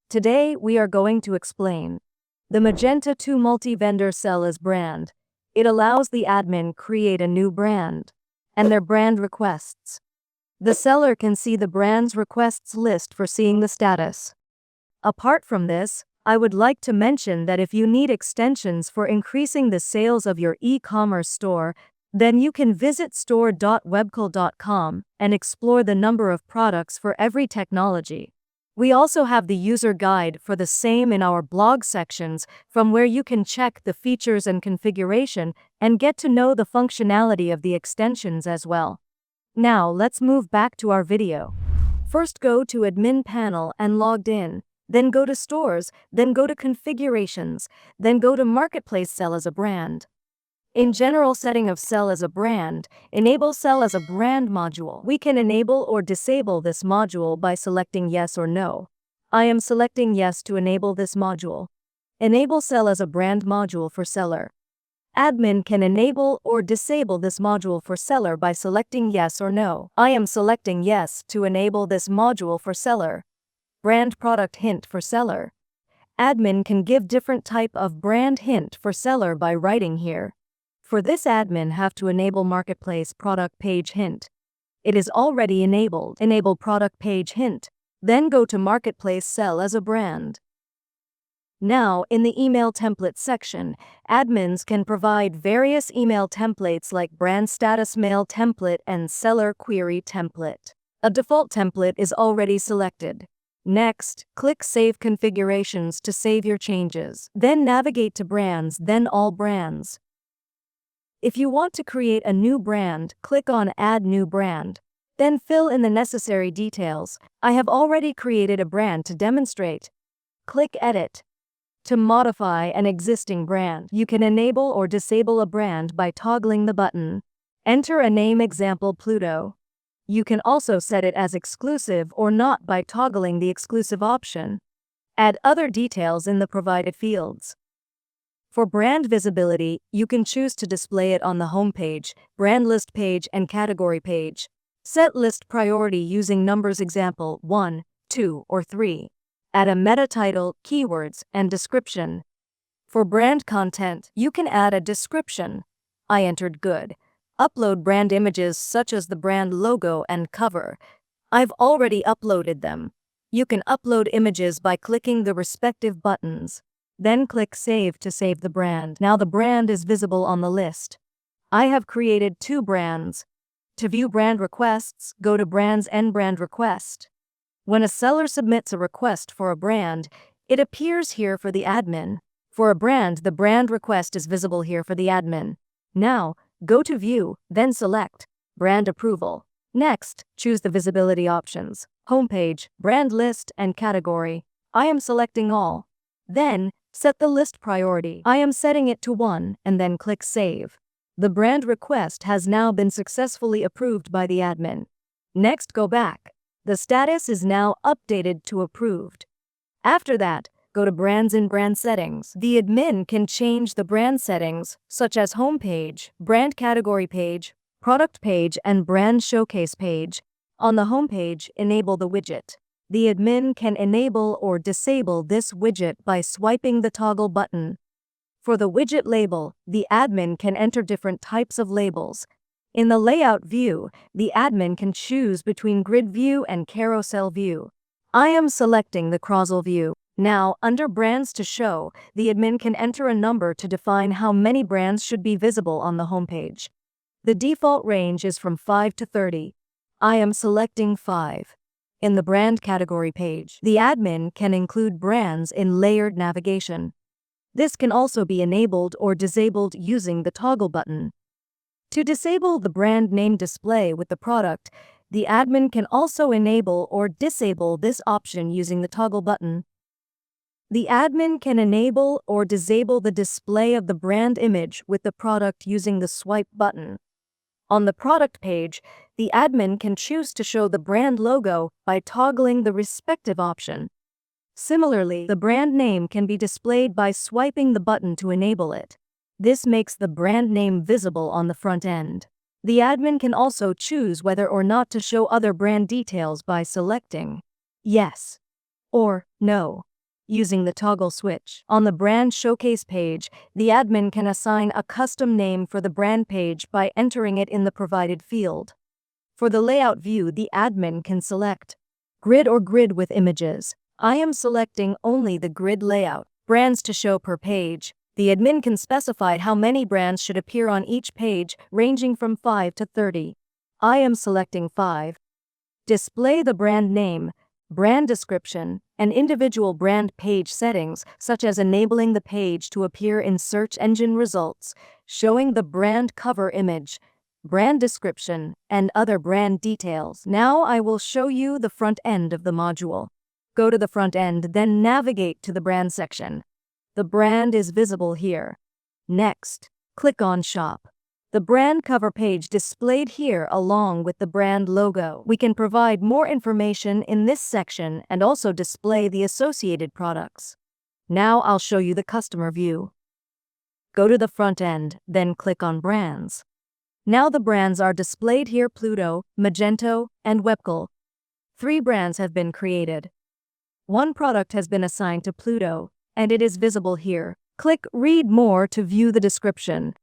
Today, we are going to explain the Magento 2 multi-vendor sell as brand. It allows the admin create a new brand and their brand requests. The seller can see the brand's requests list for seeing the status. Apart from this, I would like to mention that if you need extensions for increasing the sales of your e-commerce store, then you can visit store.webcol.com and explore the number of products for every technology. We also have the user guide for the same in our blog sections, from where you can check the features and configuration and get to know the functionality of the extensions as well. Now let's move back to our video. First go to admin panel and logged in, then go to stores, then go to configurations, then go to marketplace sell as a brand. In general setting of sell as a brand, enable sell as a brand module. We can enable or disable this module by selecting yes or no. I am selecting yes to enable this module. Enable sell as a brand module for seller. Admin can enable or disable this module for seller by selecting yes or no. I am selecting yes to enable this module for seller. Brand product hint for seller. Admin can give different type of brand hint for seller by writing here. For this, admin have to enable marketplace product page hint. It is already enabled. Enable product page hint. Then go to marketplace sell as a brand. Now, in the email template section, admins can provide various email templates like brand status mail template and seller query template. A default template is already selected. Next, click Save Configurations to save your changes. Then navigate to Brands, then All Brands. If you want to create a new brand, click on Add New Brand. Then fill in the necessary details. I have already created a brand to demonstrate. Click Edit. To modify an existing brand, you can enable or disable a brand by toggling the button. Enter a name, example Pluto. You can also set it as exclusive or not by toggling the exclusive option. Add other details in the provided fields. For brand visibility, you can choose to display it on the home page, brand list page, and category page. Set list priority using numbers, example 1, 2, or 3. Add a meta title, keywords, and description. For brand content, you can add a description. I entered good. Upload brand images such as the brand logo and cover. I've already uploaded them. You can upload images by clicking the respective buttons. Then click Save to save the brand. Now the brand is visible on the list. I have created 2 brands. To view brand requests, go to Brands and Brand Request. When a seller submits a request for a brand, it appears here for the admin. For a brand, the brand request is visible here for the admin. Now, go to View, then select Brand Approval. Next, choose the visibility options, Homepage, Brand List, and Category. I am selecting all. Then, set the list priority. I am setting it to 1, and then click Save. The brand request has now been successfully approved by the admin. Next, go back. The status is now updated to approved. After that, go to Brands in Brand Settings. The admin can change the brand settings, such as Home Page, Brand Category Page, Product Page, and Brand Showcase Page. On the home page, enable the widget. The admin can enable or disable this widget by swiping the toggle button. For the widget label, the admin can enter different types of labels. In the layout view, the admin can choose between grid view and carousel view. I am selecting the carousel view. Now, under Brands to Show, the admin can enter a number to define how many brands should be visible on the homepage. The default range is from 5 to 30. I am selecting 5. In the brand category page, the admin can include brands in layered navigation. This can also be enabled or disabled using the toggle button. To disable the brand name display with the product, the admin can also enable or disable this option using the toggle button. The admin can enable or disable the display of the brand image with the product using the swipe button. On the product page, the admin can choose to show the brand logo by toggling the respective option. Similarly, the brand name can be displayed by swiping the button to enable it. This makes the brand name visible on the front end. The admin can also choose whether or not to show other brand details by selecting yes or no. using the toggle switch. On the brand showcase page, the admin can assign a custom name for the brand page by entering it in the provided field. For the layout view, the admin can select grid or grid with images. I am selecting only the grid layout. Brands to show per page. The admin can specify how many brands should appear on each page, ranging from 5 to 30. I am selecting 5. Display the brand name, brand description, and individual brand page settings, such as enabling the page to appear in search engine results, showing the brand cover image, brand description, and other brand details. Now I will show you the front end of the module. Go to the front end, then navigate to the brand section. The brand is visible here. Next, click on Shop. The brand cover page displayed here along with the brand logo. We can provide more information in this section and also display the associated products. Now I'll show you the customer view. Go to the front end, then click on Brands. Now the brands are displayed here: Pluto, Magento, and Webcol. 3 brands have been created. 1 product has been assigned to Pluto, and it is visible here. Click Read More to view the description.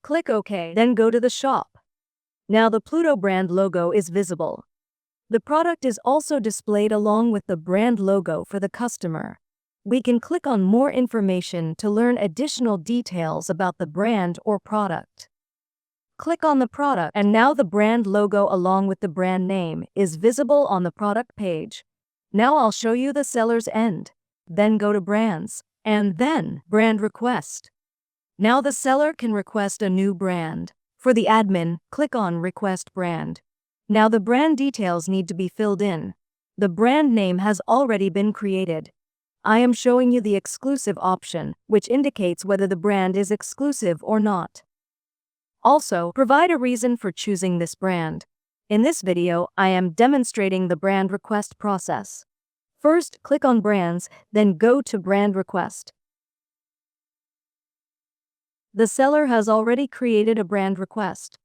Click OK, then go to the shop. Now the Pluto brand logo is visible. The product is also displayed along with the brand logo for the customer. We can click on More information to learn additional details about the brand or product. Click on the product, and now the brand logo along with the brand name is visible on the product page. Now I'll show you the seller's end. Then go to Brands, and then Brand Request. Now the seller can request a new brand. For the admin, click on Request Brand. Now the brand details need to be filled in. The brand name has already been created. I am showing you the exclusive option, which indicates whether the brand is exclusive or not. Also, provide a reason for choosing this brand. In this video, I am demonstrating the brand request process. First, click on Brands, then go to Brand Request. The seller has already created a brand request.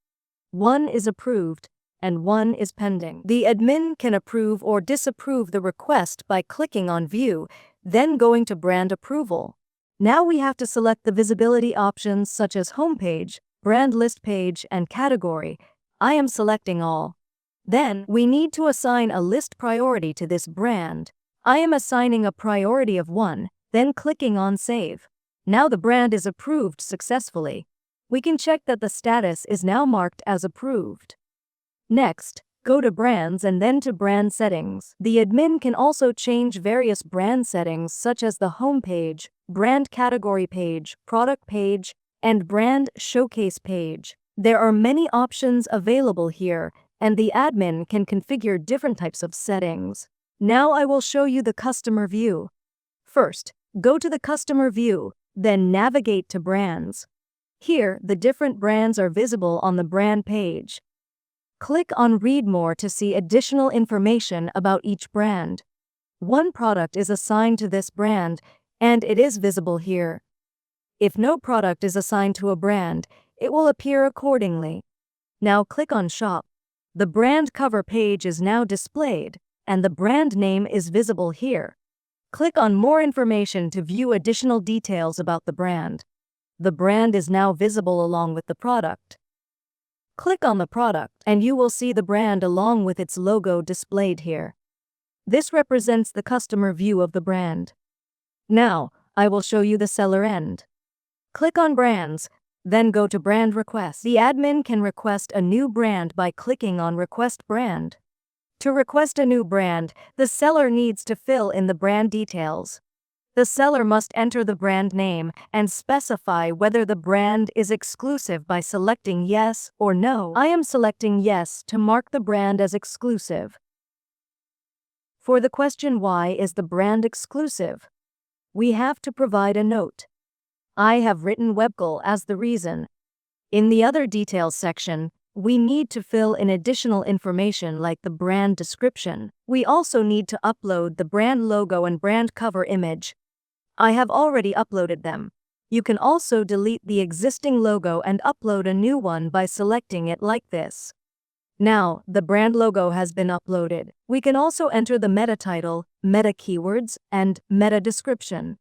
1 is approved, and 1 is pending. The admin can approve or disapprove the request by clicking on View, then going to Brand Approval. Now we have to select the visibility options such as Homepage, Brand List Page, and Category. I am selecting all. Then, we need to assign a list priority to this brand. I am assigning a priority of 1, then clicking on Save. Now the brand is approved successfully. We can check that the status is now marked as approved. Next, go to Brands and then to Brand Settings. The admin can also change various brand settings such as the home page, brand category page, product page, and brand showcase page. There are many options available here, and the admin can configure different types of settings. Now I will show you the customer view. First, go to the customer view, then navigate to Brands. Here, the different brands are visible on the brand page. Click on Read More to see additional information about each brand. 1 product is assigned to this brand, and it is visible here. If no product is assigned to a brand, it will appear accordingly. Now click on Shop. The brand cover page is now displayed, and the brand name is visible here. Click on More information to view additional details about the brand. The brand is now visible along with the product. Click on the product, and you will see the brand along with its logo displayed here. This represents the customer view of the brand. Now, I will show you the seller end. Click on Brands, then go to Brand Request. The admin can request a new brand by clicking on Request Brand. To request a new brand, the seller needs to fill in the brand details. The seller must enter the brand name and specify whether the brand is exclusive by selecting Yes or No. I am selecting Yes to mark the brand as exclusive. For the question why is the brand exclusive, we have to provide a note. I have written Webcol as the reason. In the other details section, we need to fill in additional information like the brand description. We also need to upload the brand logo and brand cover image. I have already uploaded them. You can also delete the existing logo and upload a new one by selecting it like this. Now, the brand logo has been uploaded. We can also enter the meta title, meta keywords, and meta description.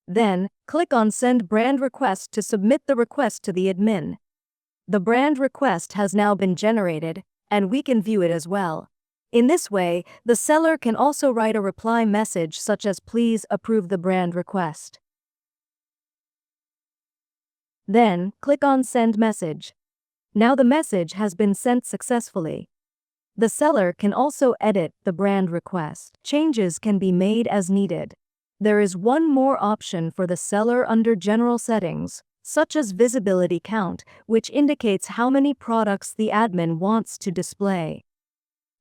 Then, click on Send Brand Request to submit the request to the admin. The brand request has now been generated, and we can view it as well. In this way, the seller can also write a reply message such as "Please approve the brand request." Then, click on Send Message. Now the message has been sent successfully. The seller can also edit the brand request. Changes can be made as needed. There is one more option for the seller under General Settings, such as Visibility Count, which indicates how many products the admin wants to display.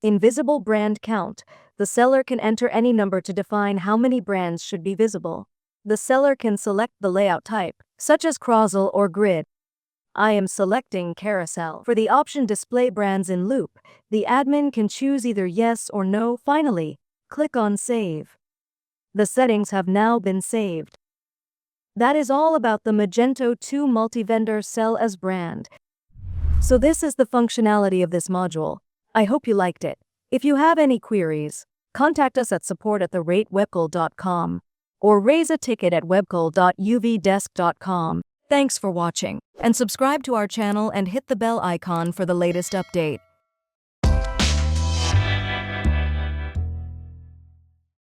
In Visible Brand Count, the seller can enter any number to define how many brands should be visible. The seller can select the layout type, such as carousel or grid. I am selecting carousel. For the option Display Brands in Loop, the admin can choose either yes or no. Finally, click on Save. The settings have now been saved. That is all about the Magento 2 Multi-Vendor Sell as Brand. So this is the functionality of this module. I hope you liked it. If you have any queries, contact us at support@theratewebcol.com or raise a ticket at webcol.uvdesk.com. Thanks for watching, and subscribe to our channel and hit the bell icon for the latest update.